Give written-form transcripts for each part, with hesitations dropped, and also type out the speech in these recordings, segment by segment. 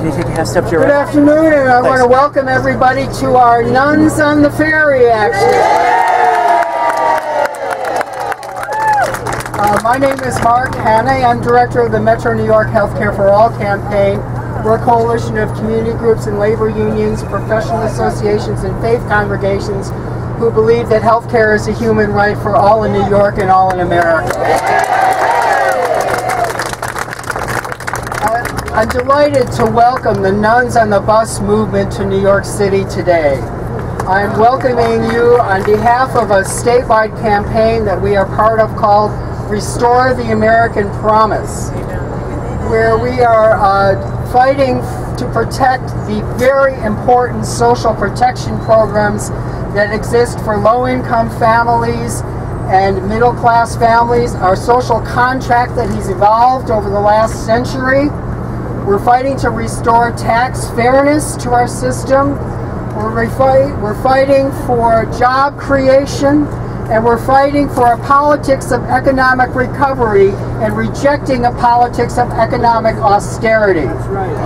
Can you take a half step to your Good right? afternoon, and I want to welcome everybody to our Nuns on the Ferry action. My name is Mark Hannay. I'm director of the Metro New York Healthcare for All campaign. We're a coalition of community groups and labor unions, professional associations, and faith congregations who believe that healthcare is a human right for all in New York and all in America. I'm delighted to welcome the Nuns on the Bus movement to New York City today. I'm welcoming you on behalf of a statewide campaign that we are part of called Restore the American Promise, where we are fighting to protect the very important social protection programs that exist for low-income families and middle-class families, our social contract that has evolved over the last century. We're fighting to restore tax fairness to our system. We're fighting for job creation, and we're fighting for a politics of economic recovery and rejecting a politics of economic austerity. That's right.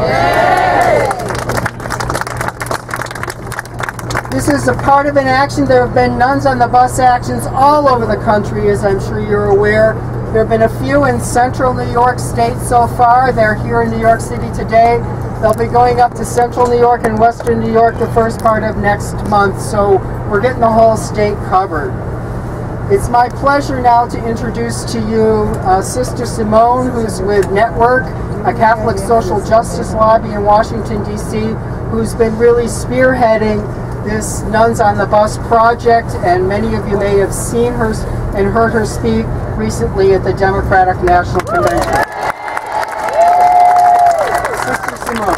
This is a part of an action. There have been Nuns on the Bus actions all over the country, as I'm sure you're aware. There have been a few in central New York State so far. They're here in New York City today. They'll be going up to central New York and western New York the first part of next month, so we're getting the whole state covered. It's my pleasure now to introduce to you Sister Simone, who's with Network, a Catholic social justice lobby in Washington, D.C., who's been really spearheading this Nuns on the Bus project, and many of you may have seen her and heard her speak recently at the Democratic National Convention. Sister Simone.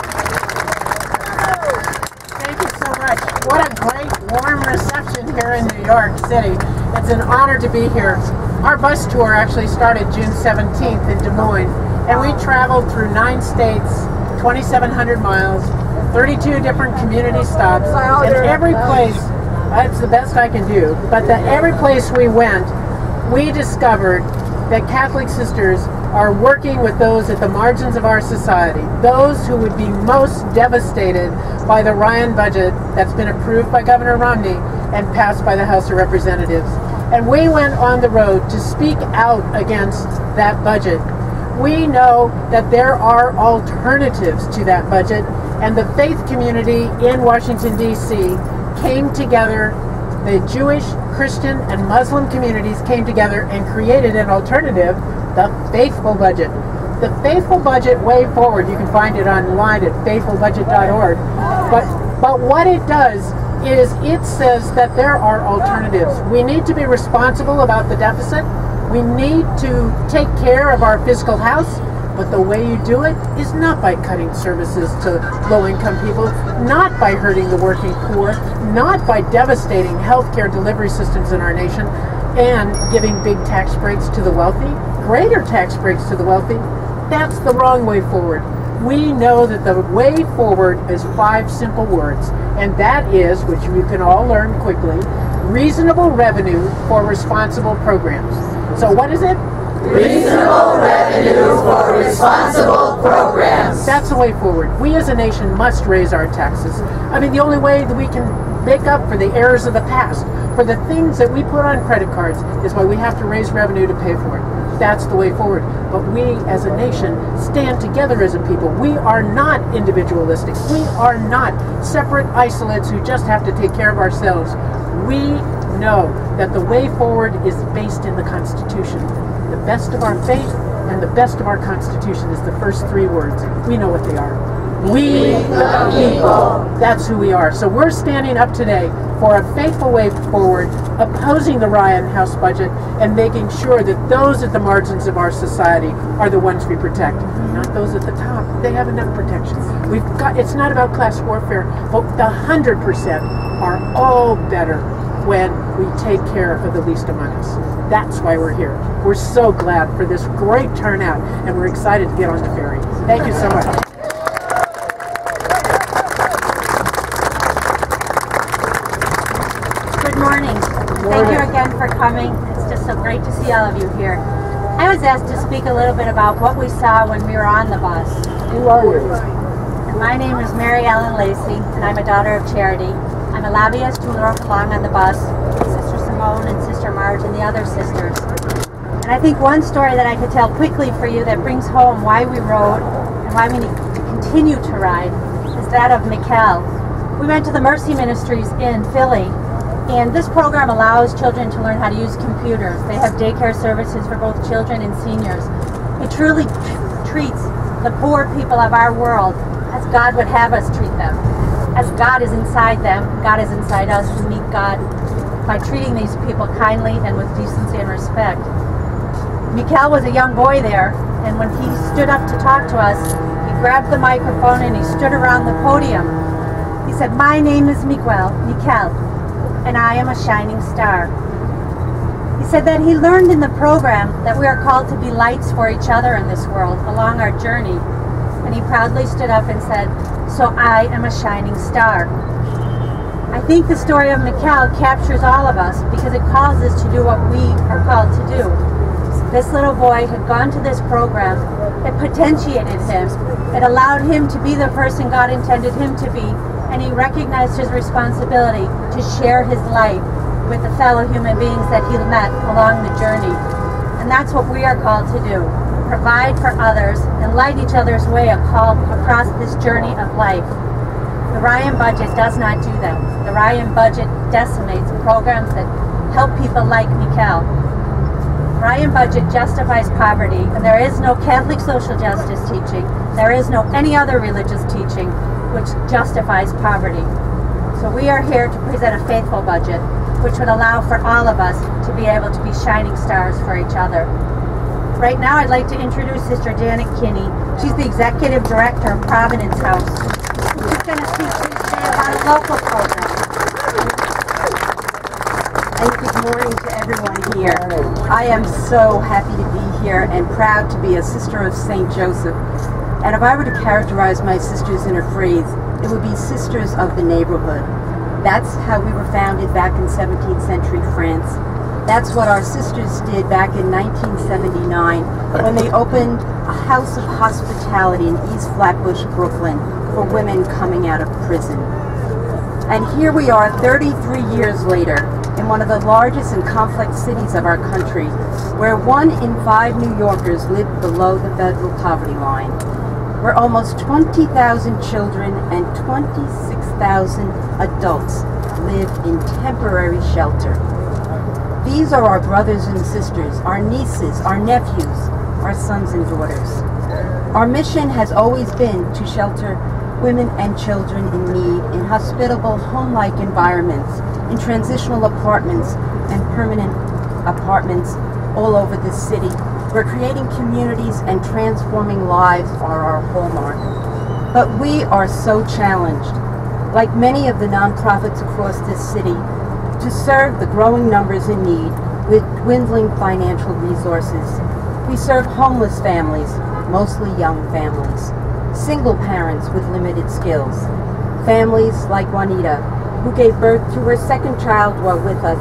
Thank you so much. What a great, warm reception here in New York City. It's an honor to be here. Our bus tour actually started June 17th in Des Moines, and we traveled through 9 states, 2,700 miles, 32 different community stops, and every place, that's the best I can do, but every place we went, we discovered that Catholic sisters are working with those at the margins of our society, those who would be most devastated by the Ryan budget that's been approved by Governor Romney and passed by the House of Representatives. And we went on the road to speak out against that budget. We know that there are alternatives to that budget, and the faith community in Washington, D.C. came together. The Jewish, Christian, and Muslim communities came together and created an alternative, the Faithful Budget. The Faithful Budget Way Forward, you can find it online at faithfulbudget.org. But what it does is it says that there are alternatives. We need to be responsible about the deficit. We need to take care of our fiscal house. But the way you do it is not by cutting services to low-income people, not by hurting the working poor, not by devastating healthcare delivery systems in our nation, and giving big tax breaks to the wealthy, greater tax breaks to the wealthy. That's the wrong way forward. We know that the way forward is 5 simple words, and that is, which you can all learn quickly, reasonable revenue for responsible programs. So what is it? Reasonable revenue for responsible programs. That's the way forward. We as a nation must raise our taxes. I mean, the only way that we can make up for the errors of the past, for the things that we put on credit cards, is why we have to raise revenue to pay for it. That's the way forward. But we as a nation stand together as a people. We are not individualistic. We are not separate isolates who just have to take care of ourselves. We know that the way forward is based in the Constitution. The best of our faith and the best of our Constitution is the first 3 words. We know what they are. We the people. That's who we are. So we're standing up today for a faithful way forward, opposing the Ryan House budget, and making sure that those at the margins of our society are the ones we protect, not those at the top. They have enough protection. It's not about class warfare, but the 100% are all better when we take care of the least among us. That's why we're here. We're so glad for this great turnout, and we're excited to get on the ferry. Thank you so much. Good morning. Thank you again for coming. It's just so great to see all of you here. I was asked to speak a little bit about what we saw when we were on the bus. Who are you? My name is Mary Ellen Lacey, and I'm a daughter of Charity. I'm a lobbyist who rode along on the bus with Sister Simone and Sister Marge and the other sisters. And I think one story that I could tell quickly for you that brings home why we rode and why we need to continue to ride is that of Mikkel. We went to the Mercy Ministries in Philly, and this program allows children to learn how to use computers. They have daycare services for both children and seniors. It truly treats the poor people of our world as God would have us treat them. As God is inside them, God is inside us to meet God by treating these people kindly and with decency and respect. Mikkel was a young boy there, and when he stood up to talk to us, he grabbed the microphone and he stood around the podium. He said, "My name is Mikkel, and I am a shining star." He said that he learned in the program that we are called to be lights for each other in this world along our journey. And he proudly stood up and said, "So I am a shining star." I think the story of Mikkel captures all of us because it calls us to do what we are called to do. This little boy had gone to this program. It potentiated him. It allowed him to be the person God intended him to be, and he recognized his responsibility to share his light with the fellow human beings that he met along the journey. And that's what we are called to do. Provide for others and light each other's way across this journey of life. The Ryan budget does not do that. The Ryan budget decimates programs that help people like Mikkel. Ryan budget justifies poverty, and there is no Catholic social justice teaching. There is no any other religious teaching which justifies poverty. So we are here to present a faithful budget, which would allow for all of us to be able to be shining stars for each other. Right now, I'd like to introduce Sister Janet Kinney. She's the Executive Director of Providence House. She's going to speak to you today about a local program. And good morning to everyone here. I am so happy to be here and proud to be a sister of St. Joseph. And if I were to characterize my sisters in a phrase, it would be sisters of the neighborhood. That's how we were founded back in 17th century France. That's what our sisters did back in 1979 when they opened a house of hospitality in East Flatbush, Brooklyn, for women coming out of prison. And here we are 33 years later in one of the largest and complex cities of our country, where 1 in 5 New Yorkers live below the federal poverty line, where almost 20,000 children and 26,000 adults live in temporary shelter. These are our brothers and sisters, our nieces, our nephews, our sons and daughters. Our mission has always been to shelter women and children in need in hospitable, home-like environments, in transitional apartments and permanent apartments all over the city, where creating communities and transforming lives are our hallmark. But we are so challenged, like many of the nonprofits across this city, to serve the growing numbers in need with dwindling financial resources. We serve homeless families, mostly young families, single parents with limited skills, families like Juanita, who gave birth to her second child while with us,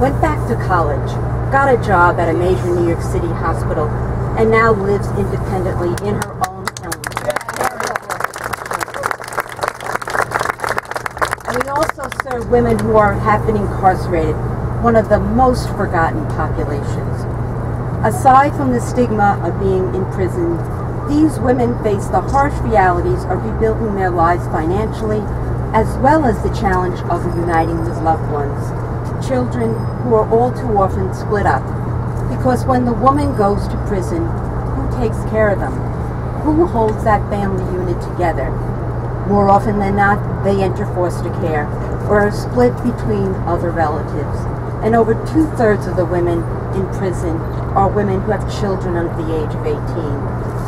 went back to college, got a job at a major New York City hospital, and now lives independently in her own home. And we also serve women who have been incarcerated, one of the most forgotten populations. Aside from the stigma of being in prison, these women face the harsh realities of rebuilding their lives financially, as well as the challenge of reuniting with loved ones. Children who are all too often split up, because when the woman goes to prison, who takes care of them? Who holds that family unit together? More often than not, they enter foster care or are split between other relatives. And over 2/3 of the women in prison are women who have children under the age of 18.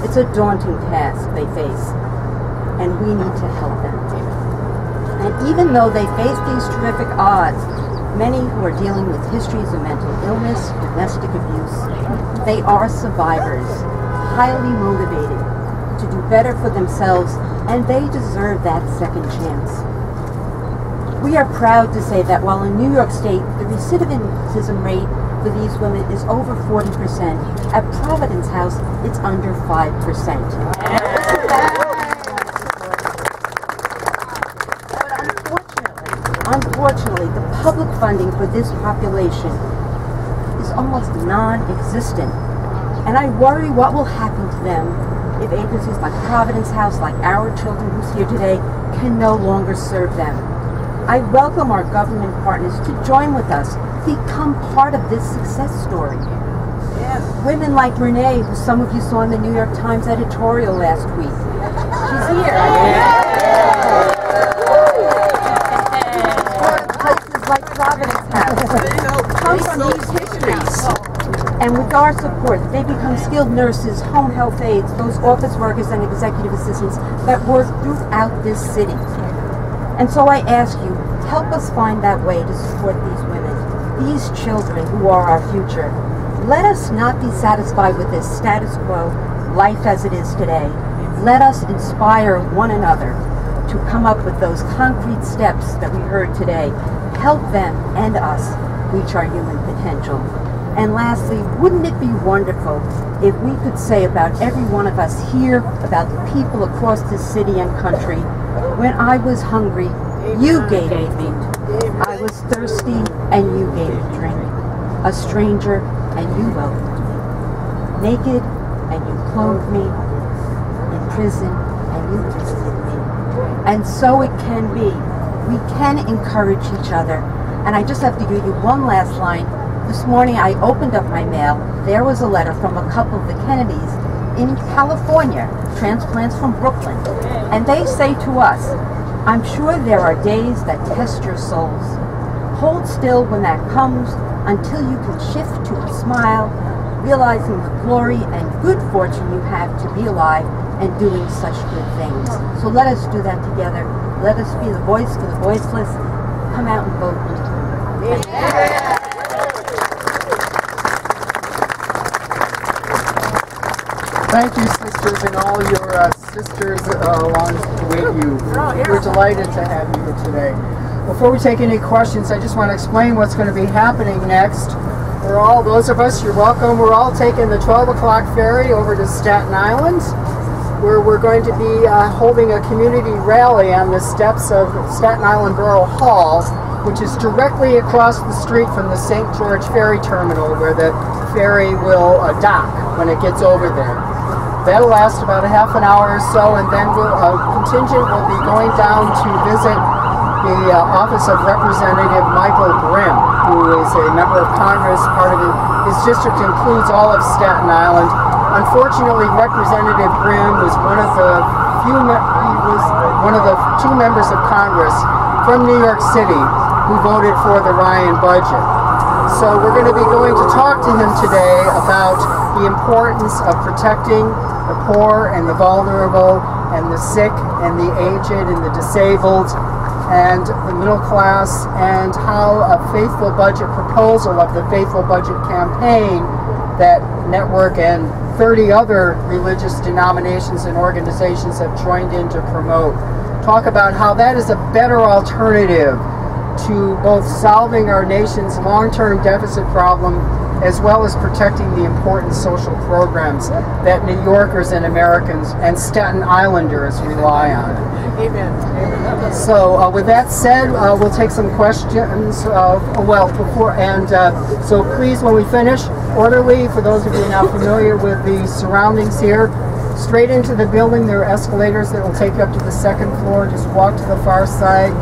It's a daunting task they face, and we need to help them. And even though they face these terrific odds, many who are dealing with histories of mental illness, domestic abuse, they are survivors, highly motivated to do better for themselves, and they deserve that second chance. We are proud to say that while in New York State, the recidivism rate for these women is over 40%, at Providence House, it's under 5%. public funding for this population is almost non-existent. And I worry what will happen to them if agencies like Providence House, like Our Children who's here today, can no longer serve them. I welcome our government partners to join with us, become part of this success story. Women like Renee, who some of you saw in the New York Times editorial last week. She's here. Places like Providence House come from these histories. And with our support, they become skilled nurses, home health aides, those office workers and executive assistants that work throughout this city. And so I ask you, help us find that way to support these women, these children who are our future. Let us not be satisfied with this status quo, life as it is today. Let us inspire one another to come up with those concrete steps that we heard today. Help them and us reach our human potential. And lastly, wouldn't it be wonderful if we could say about every one of us here, about the people across this city and country, when I was hungry, you gave me meat. I was thirsty, and you gave me drink. A stranger, and you welcomed me. Naked, and you clothed me. In prison, and you visited me. And so it can be. We can encourage each other. And I just have to give you one last line. This morning I opened up my mail. There was a letter from a couple of the Kennedys in California, transplants from Brooklyn. And they say to us, I'm sure there are days that test your souls. Hold still when that comes until you can shift to a smile, realizing the glory and good fortune you have to be alive and doing such good things. So let us do that together. Let us be the voice for the voiceless. Come out and vote. Yeah. Thank you, sisters, and all your sisters along with you. We're delighted to have you here today. Before we take any questions, I just want to explain what's going to be happening next. We're all, those of us, you're welcome, we're all taking the 12 o'clock ferry over to Staten Island, where we're going to be holding a community rally on the steps of Staten Island Borough Hall, which is directly across the street from the St. George Ferry Terminal, where the ferry will dock when it gets over there. That'll last about a half an hour or so, and then a contingent will be going down to visit the office of Representative Michael Grimm, who is a member of Congress. Part of his district includes all of Staten Island. Unfortunately, Representative Grimm was one of the two members of Congress from New York City who voted for the Ryan budget. So we're going to be going to talk to him today about the importance of protecting the poor and the vulnerable and the sick and the aged and the disabled and the middle class, and how a faithful budget proposal of the Faithful Budget campaign that Network and 30 other religious denominations and organizations have joined in to promote. Talk about how that is a better alternative to both solving our nation's long-term deficit problem as well as protecting the important social programs that New Yorkers and Americans and Staten Islanders rely on. Amen. So with that said, we'll take some questions. So please, when we finish, orderly, for those of you not familiar with the surroundings here, straight into the building. There are escalators that will take you up to the second floor. Just walk to the far side.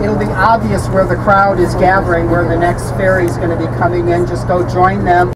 It'll be obvious where the crowd is gathering, where the next ferry is going to be coming in. Just go join them.